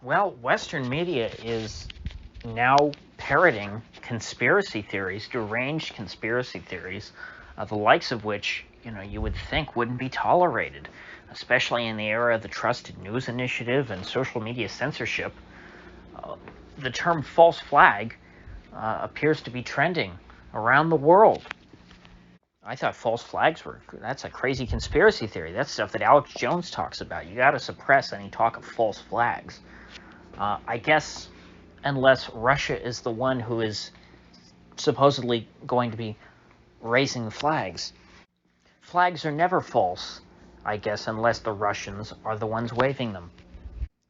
Well, Western media is now parroting conspiracy theories, deranged conspiracy theories, the likes of which, you would think wouldn't be tolerated, especially in the era of the Trusted News Initiative and social media censorship. The term false flag appears to be trending around the world. I thought false flags that's a crazy conspiracy theory. That's stuff that Alex Jones talks about. You got to suppress any talk of false flags. I guess unless Russia is the one who is supposedly going to be raising the flags. Flags are never false, I guess, unless the Russians are the ones waving them.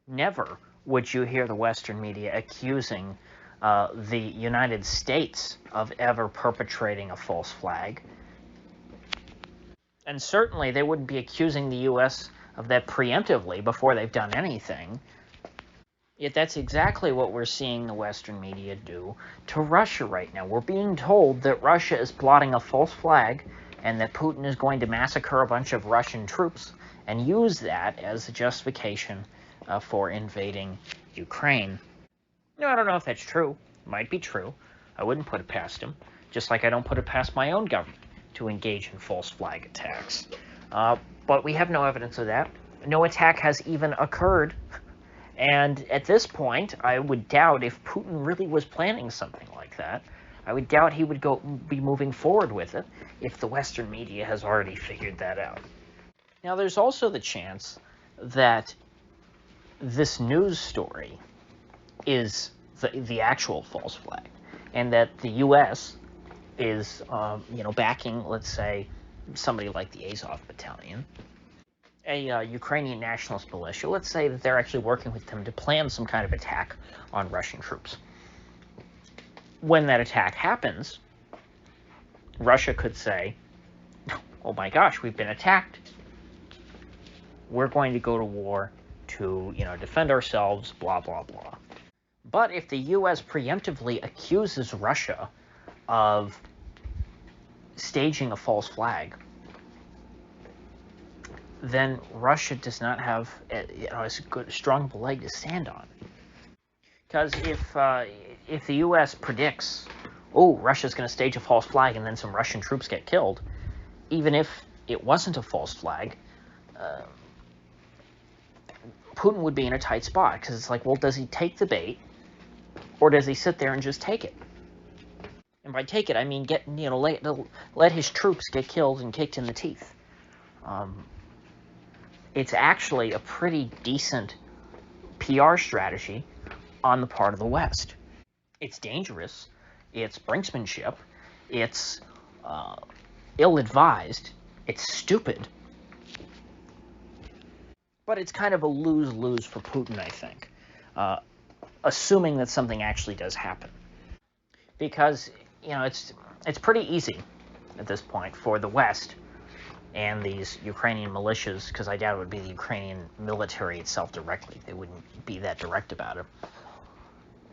Never would you hear the Western media accusing the United States of ever perpetrating a false flag. And certainly they wouldn't be accusing the U.S. of that preemptively before they've done anything. Yet that's exactly what we're seeing the Western media do to Russia right now. We're being told that Russia is plotting a false flag and that Putin is going to massacre a bunch of Russian troops and use that as a justification for invading Ukraine. No, I don't know if that's true. It might be true. I wouldn't put it past him, just like I don't put it past my own government to engage in false flag attacks. But we have no evidence of that. No attack has even occurred. And at this point, I would doubt if Putin really was planning something like that. I would doubt he would be moving forward with it if the Western media has already figured that out. Now, there's also the chance that this news story is the actual false flag, and that the U.S. is, backing, let's say, somebody like the Azov Battalion, a Ukrainian nationalist militia. Let's say that they're actually working with them to plan some kind of attack on Russian troops. When that attack happens, Russia could say, oh my gosh, we've been attacked. We're going to go to war to, defend ourselves, blah, blah, blah. But if the U.S. preemptively accuses Russia of staging a false flag, then Russia does not have a strong leg to stand on. Because if the U.S. predicts, oh, Russia's going to stage a false flag and then some Russian troops get killed, even if it wasn't a false flag, Putin would be in a tight spot. Because it's like, well, does he take the bait, or does he sit there and just take it? And by take it, I mean let his troops get killed and kicked in the teeth. It's actually a pretty decent PR strategy on the part of the West. It's dangerous. It's brinksmanship. It's ill-advised. It's stupid. But it's kind of a lose-lose for Putin, I think, assuming that something actually does happen. Because, it's pretty easy at this point for the West and these Ukrainian militias, because I doubt it would be the Ukrainian military itself directly. They wouldn't be that direct about it.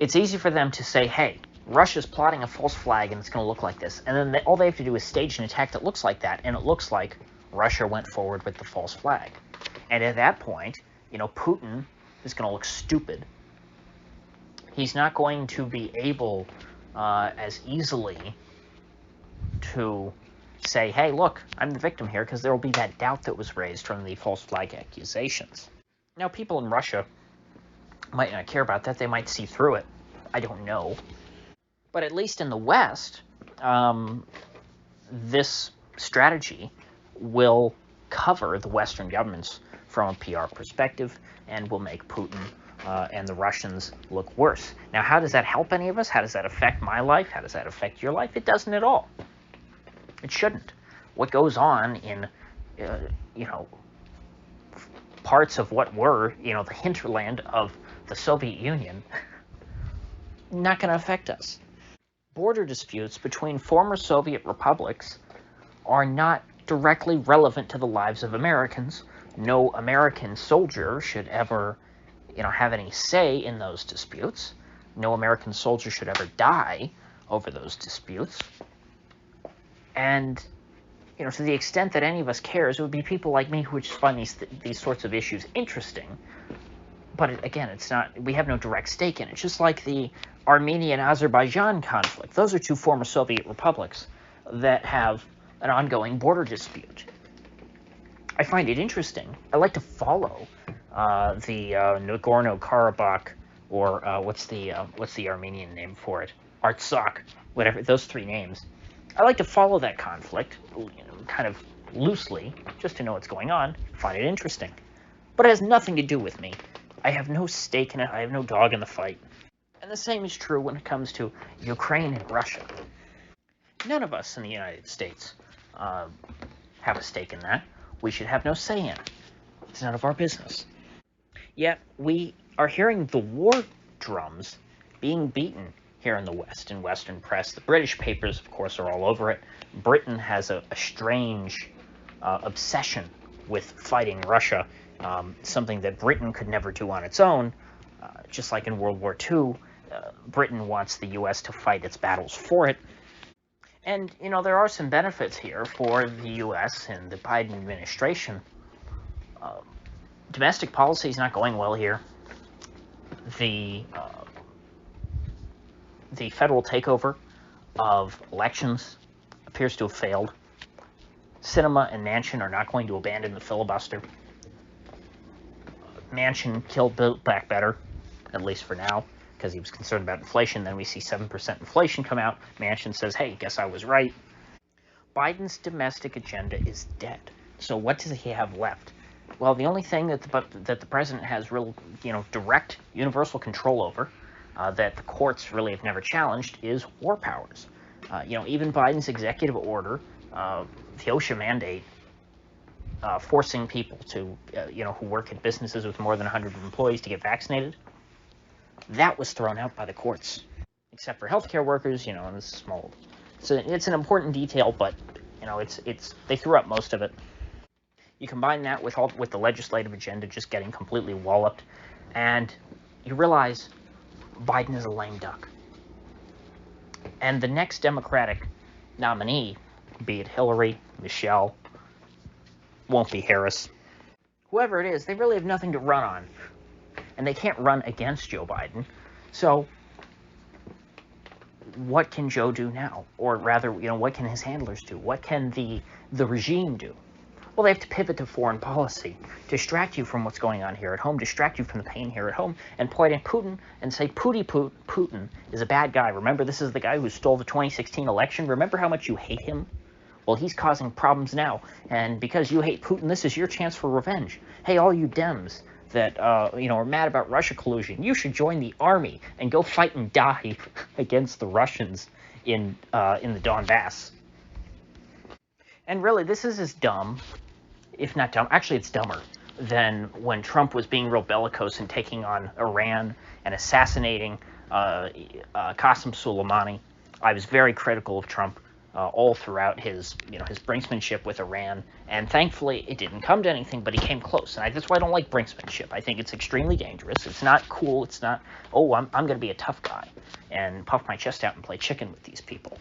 It's easy for them to say, hey, Russia's plotting a false flag and it's going to look like this. And then all they have to do is stage an attack that looks like that, and it looks like Russia went forward with the false flag. And at that point, Putin is going to look stupid. He's not going to be able as easily to say, hey, look, I'm the victim here, because there will be that doubt that was raised from the false flag accusations. Now, people in Russia might not care about that. They might see through it. I don't know. But at least in the West, this strategy will cover the Western governments from a PR perspective and will make Putin and the Russians look worse. Now, how does that help any of us? How does that affect my life? How does that affect your life? It doesn't at all. It shouldn't. What goes on in, parts of what were, the hinterland of the Soviet Union, not going to affect us. Border disputes between former Soviet republics are not directly relevant to the lives of Americans. No American soldier should ever, have any say in those disputes. No American soldier should ever die over those disputes. And, to the extent that any of us cares, it would be people like me who would just find these sorts of issues interesting. But again, it's not. We have no direct stake in it. Just like the Armenian-Azerbaijan conflict. Those are two former Soviet republics that have an ongoing border dispute. I find it interesting. I like to follow the Nagorno-Karabakh, or what's the Armenian name for it? Artsakh, whatever, those three names. I like to follow that conflict, kind of loosely, just to know what's going on. Find it interesting. But it has nothing to do with me. I have no stake in it. I have no dog in the fight. And the same is true when it comes to Ukraine and Russia. None of us in the United States have a stake in that. We should have no say in it. It's none of our business. Yet we are hearing the war drums being beaten here in the West, in Western press. The British papers, of course, are all over it. Britain has a strange obsession with fighting Russia, something that Britain could never do on its own. Just like in World War II, Britain wants the U.S. to fight its battles for it. And, there are some benefits here for the U.S. and the Biden administration. Domestic policy is not going well here. The federal takeover of elections appears to have failed. Sinema and Manchin are not going to abandon the filibuster. Manchin killed Build Back Better, at least for now, because he was concerned about inflation. Then we see 7% inflation come out. Manchin says, hey, guess I was right. Biden's domestic agenda is dead. So what does he have left? Well, the only thing that the president has real, direct universal control over, that the courts really have never challenged, is war powers. Even Biden's executive order, the OSHA mandate, forcing people to, who work at businesses with more than 100 employees to get vaccinated, that was thrown out by the courts, except for healthcare workers, and this is small. So it's an important detail, but, they threw out most of it. You combine that with the legislative agenda just getting completely walloped, and you realize Biden is a lame duck. And the next Democratic nominee, be it Hillary, Michelle, won't be Harris. Whoever it is, they really have nothing to run on. And they can't run against Joe Biden. So what can Joe do now? Or rather, what can his handlers do? What can the regime do? Well, they have to pivot to foreign policy, distract you from what's going on here at home, distract you from the pain here at home, and point at Putin and say Putin is a bad guy. Remember, this is the guy who stole the 2016 election. Remember how much you hate him? Well, he's causing problems now, and because you hate Putin, this is your chance for revenge. Hey, all you Dems that are mad about Russia collusion, you should join the army and go fight and die against the Russians in the Donbass. And really, this is as dumb, if not dumb, actually it's dumber, than when Trump was being real bellicose and taking on Iran and assassinating Qasem Soleimani. I was very critical of Trump all throughout his brinksmanship with Iran, and thankfully it didn't come to anything, but he came close. And that's why I don't like brinksmanship. I think it's extremely dangerous. It's not cool. It's not, I'm going to be a tough guy and puff my chest out and play chicken with these people.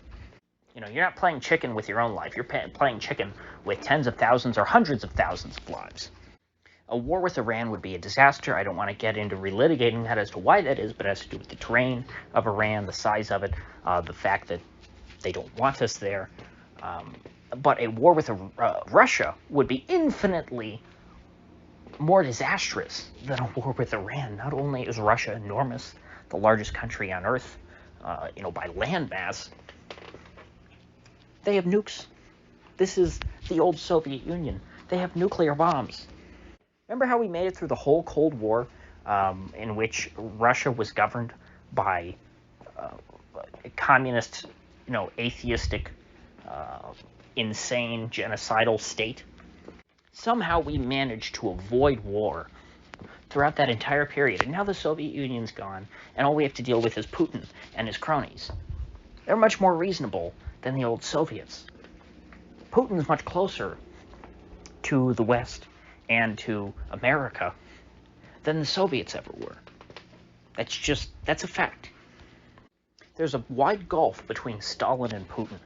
You're not playing chicken with your own life. You're playing chicken with tens of thousands or hundreds of thousands of lives. A war with Iran would be a disaster. I don't want to get into relitigating that as to why that is, but it has to do with the terrain of Iran, the size of it, the fact that they don't want us there. But a war with Russia would be infinitely more disastrous than a war with Iran. Not only is Russia enormous, the largest country on Earth, by land mass, they have nukes. This is the old Soviet Union. They have nuclear bombs. Remember how we made it through the whole Cold War, in which Russia was governed by a communist, atheistic, insane, genocidal state? Somehow we managed to avoid war throughout that entire period. And now the Soviet Union's gone, and all we have to deal with is Putin and his cronies. They're much more reasonable than the old Soviets. Putin's much closer to the West and to America than the Soviets ever were. That's a fact. There's a wide gulf between Stalin and Putin.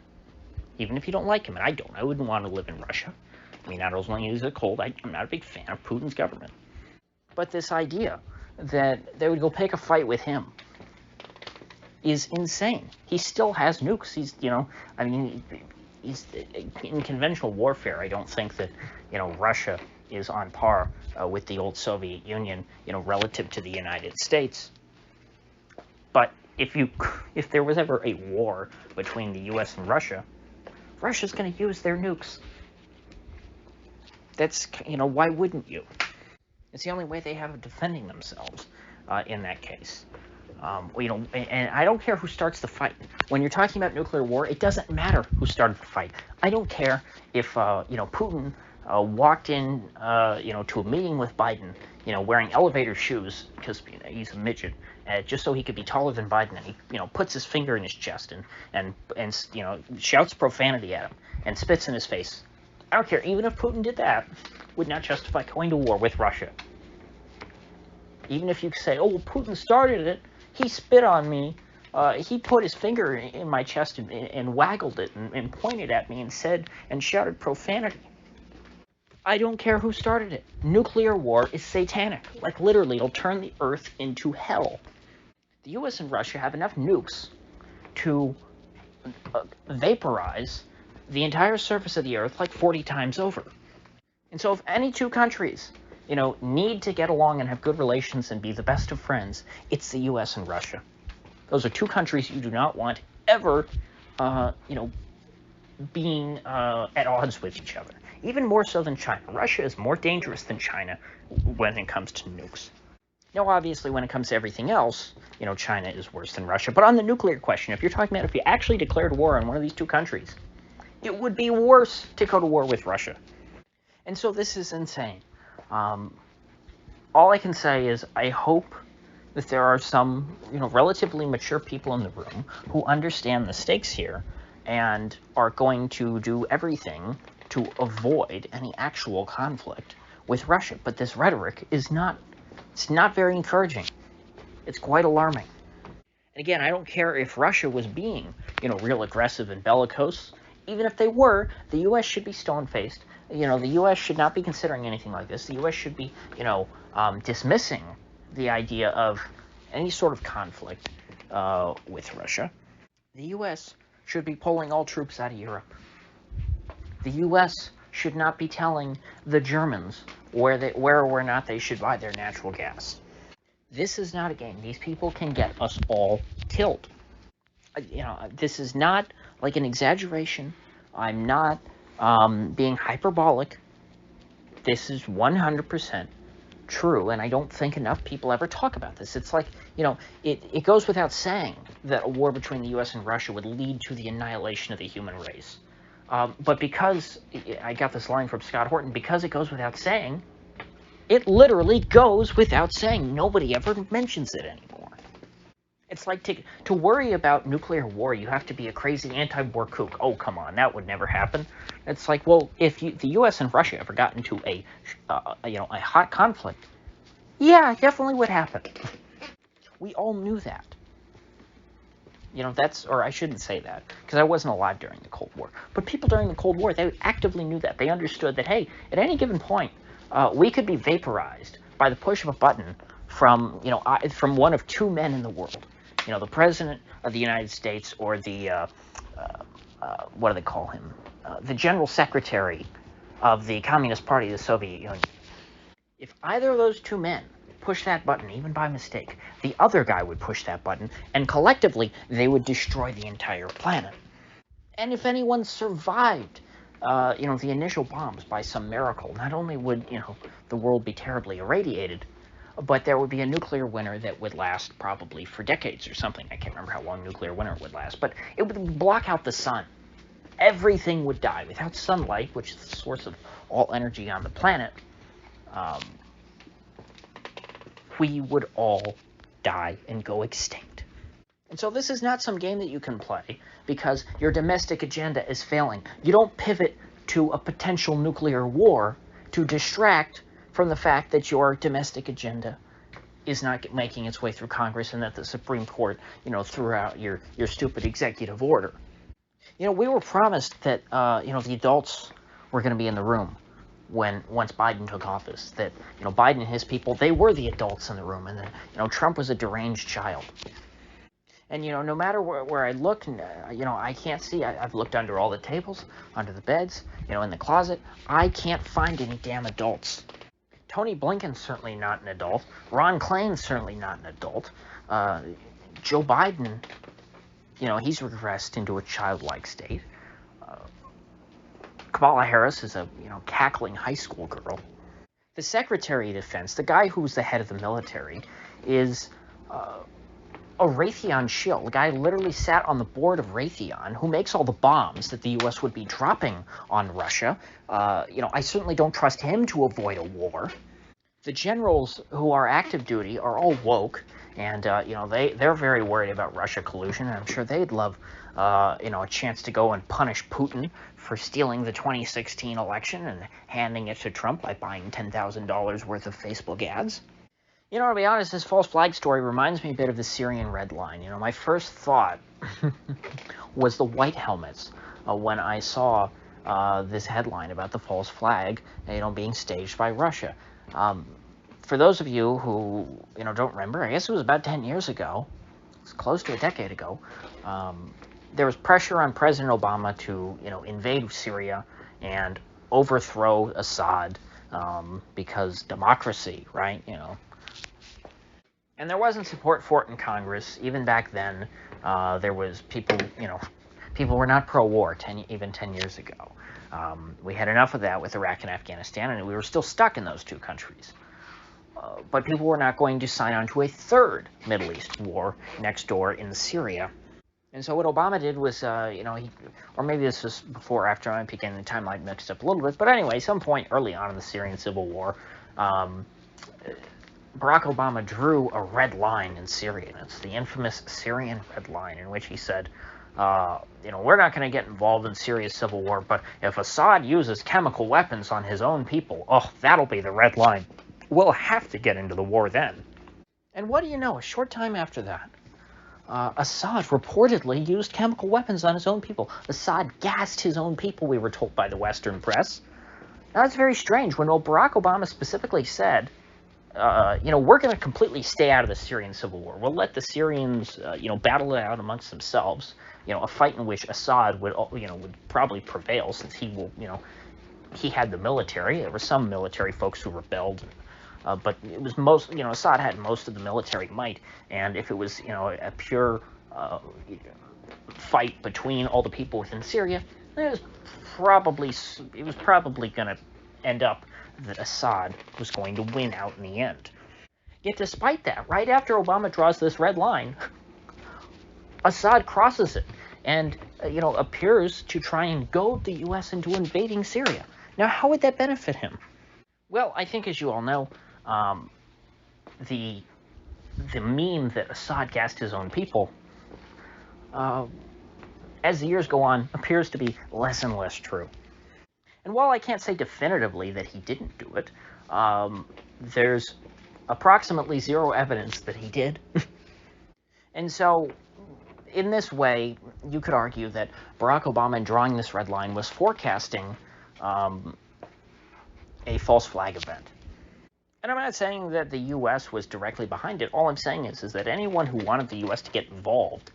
Even if you don't like him, and I don't, I wouldn't want to live in Russia. Not as long as it's cold. I'm not a big fan of Putin's government. But this idea that they would go pick a fight with him is insane. He still has nukes. He's, I mean, he's in conventional warfare. I don't think that, Russia is on par with the old Soviet Union, relative to the United States. But if there was ever a war between the U.S. and Russia, Russia's going to use their nukes. That's, why wouldn't you? It's the only way they have of defending themselves in that case. And I don't care who starts the fight. When you're talking about nuclear war, it doesn't matter who started the fight. I don't care if, Putin walked in, to a meeting with Biden, wearing elevator shoes because he's a midget, just so he could be taller than Biden, and he, puts his finger in his chest and shouts profanity at him and spits in his face. I don't care. Even if Putin did that, would not justify going to war with Russia. Even if you say, oh, well, Putin started it, he spit on me, he put his finger in my chest and waggled it and pointed at me and said and shouted profanity. I don't care who started it. Nuclear war is satanic. Like, literally, it'll turn the Earth into hell. The U.S. and Russia have enough nukes to vaporize the entire surface of the Earth like 40 times over. And so if any two countries, need to get along and have good relations and be the best of friends, it's the U.S. and Russia. Those are two countries you do not want ever, being at odds with each other. Even more so than China. Russia is more dangerous than China when it comes to nukes. Now, obviously, when it comes to everything else, China is worse than Russia. But on the nuclear question, if you're talking about if you actually declared war on one of these two countries, it would be worse to go to war with Russia. And so this is insane. All I can say is I hope that there are some, relatively mature people in the room who understand the stakes here and are going to do everything to avoid any actual conflict with Russia. But this rhetoric is not very encouraging. It's quite alarming. And again, I don't care if Russia was being, real aggressive and bellicose. Even if they were, the U.S. should be stone-faced. The U.S. should not be considering anything like this. The U.S. should be, dismissing the idea of any sort of conflict with Russia. The U.S. should be pulling all troops out of Europe. The U.S. should not be telling the Germans where or where not they should buy their natural gas. This is not a game. These people can get us all killed. This is not like an exaggeration. I'm not being hyperbolic. This is 100% true, and I don't think enough people ever talk about this. It's like, it goes without saying that a war between the U.S. and Russia would lead to the annihilation of the human race. But because, I got this line from Scott Horton, because it goes without saying, it literally goes without saying. Nobody ever mentions it anymore. It's like to worry about nuclear war, you have to be a crazy anti-war kook. Oh, come on, that would never happen. It's like, well, if the U.S. and Russia ever got into a hot conflict, yeah, it definitely would happen. We all knew that. Or I shouldn't say that, because I wasn't alive during the Cold War. But people during the Cold War, they actively knew that. They understood that, hey, at any given point, we could be vaporized by the push of a button from one of two men in the world. The President of the United States or the, what do they call him? The General Secretary of the Communist Party of the Soviet Union. If either of those two men push that button, even by mistake, the other guy would push that button, and collectively, they would destroy the entire planet. And if anyone survived, the initial bombs by some miracle, not only would, the world be terribly irradiated, but there would be a nuclear winter that would last probably for decades or something. I can't remember how long nuclear winter would last, but it would block out the sun. Everything would die. Without sunlight, which is the source of all energy on the planet, we would all die and go extinct. And so this is not some game that you can play because your domestic agenda is failing. You don't pivot to a potential nuclear war to distract from the fact that your domestic agenda is not making its way through Congress and that the Supreme Court, threw out your stupid executive order. We were promised that, the adults were going to be in the room once Biden took office, that Biden and his people, they were the adults in the room, and that Trump was a deranged child. And no matter where I look, I can't see. I've looked under all the tables, under the beds, in the closet. I can't find any damn adults. Tony Blinken's certainly not an adult. Ron Klain's certainly not an adult. Joe Biden, he's regressed into a childlike state. Kamala Harris is a cackling high school girl. The Secretary of Defense, the guy who's the head of the military, is a Raytheon shill. The guy literally sat on the board of Raytheon, who makes all the bombs that the U.S. would be dropping on Russia. I certainly don't trust him to avoid a war. The generals who are active duty are all woke, and they're very worried about Russia collusion, and I'm sure they'd love a chance to go and punish Putin for stealing the 2016 election and handing it to Trump by buying $10,000 worth of Facebook ads. To be honest, this false flag story reminds me a bit of the Syrian Red Line. My first thought was the white helmets when I saw this headline about the false flag, being staged by Russia. For those of you who, don't remember, I guess it was about 10 years ago, it's close to a decade ago, there was pressure on President Obama to, invade Syria and overthrow Assad because democracy, right, And there wasn't support for it in Congress. Even back then, there was people were not pro-war even 10 years ago. We had enough of that with Iraq and Afghanistan, and we were still stuck in those two countries. But people were not going to sign on to a third Middle East war next door in Syria. And so what Obama did was, or maybe this was before or after, I'm getting the timeline mixed up a little bit, but anyway, some point early on in the Syrian civil war, Barack Obama drew a red line in Syria, and it's the infamous Syrian Red Line, in which he said, we're not going to get involved in Syria's civil war, but if Assad uses chemical weapons on his own people, that'll be the red line. We'll have to get into the war then. And what do you know, a short time after that, Assad reportedly used chemical weapons on his own people. Assad gassed his own people, we were told by the Western press. Now, that's very strange. When Barack Obama specifically said, we're going to completely stay out of the Syrian civil war. We'll let the Syrians, battle it out amongst themselves. A fight in which Assad would probably prevail, since he had the military. There were some military folks who rebelled, but it was Assad had most of the military might. And if it was, a pure fight between all the people within Syria, it was probably going to end up that Assad was going to win out in the end. Yet despite that, right after Obama draws this red line, Assad crosses it and, appears to try and goad the U.S. into invading Syria. Now, how would that benefit him? Well, I think, as you all know, the meme that Assad gassed his own people, as the years go on, appears to be less and less true. And while I can't say definitively that he didn't do it, there's approximately zero evidence that he did. And so, in this way, you could argue that Barack Obama, in drawing this red line, was forecasting a false flag event. And I'm not saying that the U.S. was directly behind it. All I'm saying is that anyone who wanted the U.S. to get involved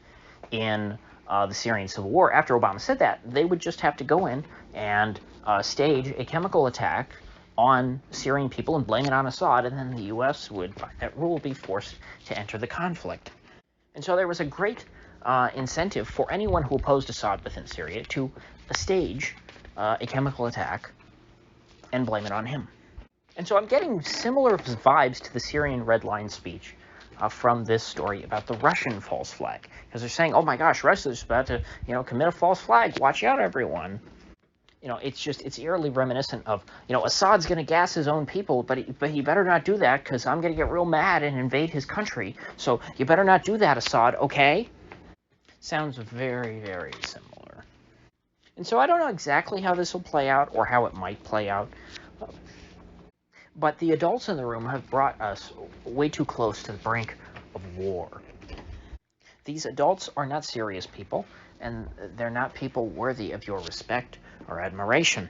in the Syrian civil war, after Obama said that, they would just have to go in and stage a chemical attack on Syrian people and blame it on Assad, and then the U.S. would, by that rule, be forced to enter the conflict. And so there was a great incentive for anyone who opposed Assad within Syria to stage a chemical attack and blame it on him. And so I'm getting similar vibes to the Syrian Red Line speech from this story about the Russian false flag. Because they're saying, oh my gosh, Russia's about to, commit a false flag. Watch out, everyone. It's eerily reminiscent of, Assad's going to gas his own people, but he better not do that, because I'm going to get real mad and invade his country. So you better not do that, Assad, okay? Sounds very, very similar. And so I don't know exactly how this will play out, or how it might play out. But the adults in the room have brought us way too close to the brink of war. These adults are not serious people, and they're not people worthy of your respect or admiration.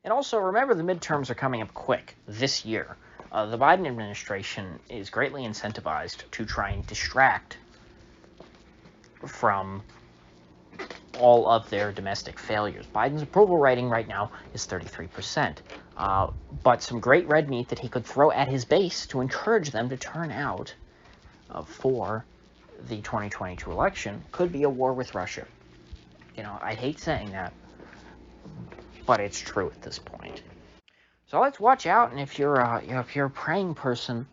And also, remember, the midterms are coming up quick this year. The Biden administration is greatly incentivized to try and distract from all of their domestic failures. Biden's approval rating right now is 33%, but some great red meat that he could throw at his base to encourage them to turn out for the 2022 election could be a war with Russia. I hate saying that, but it's true at this point. So let's watch out, and if you're a praying person,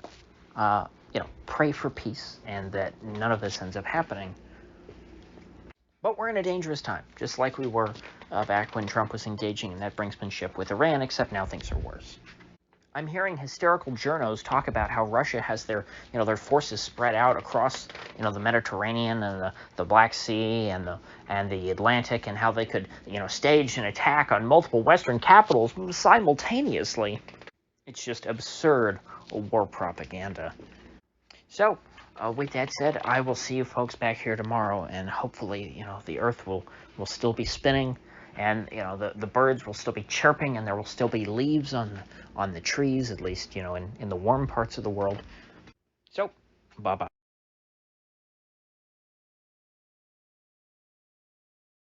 pray for peace and that none of this ends up happening. But we're in a dangerous time, just like we were back when Trump was engaging in that brinksmanship with Iran, except now things are worse. I'm hearing hysterical journos talk about how Russia has their forces spread out across, the Mediterranean and the Black Sea and the Atlantic, and how they could, stage an attack on multiple Western capitals simultaneously. It's just absurd war propaganda. So, with that said, I will see you folks back here tomorrow, and hopefully, the Earth will still be spinning, and the birds will still be chirping, and there will still be leaves on the trees, at least in the warm parts of the world. So, bye bye.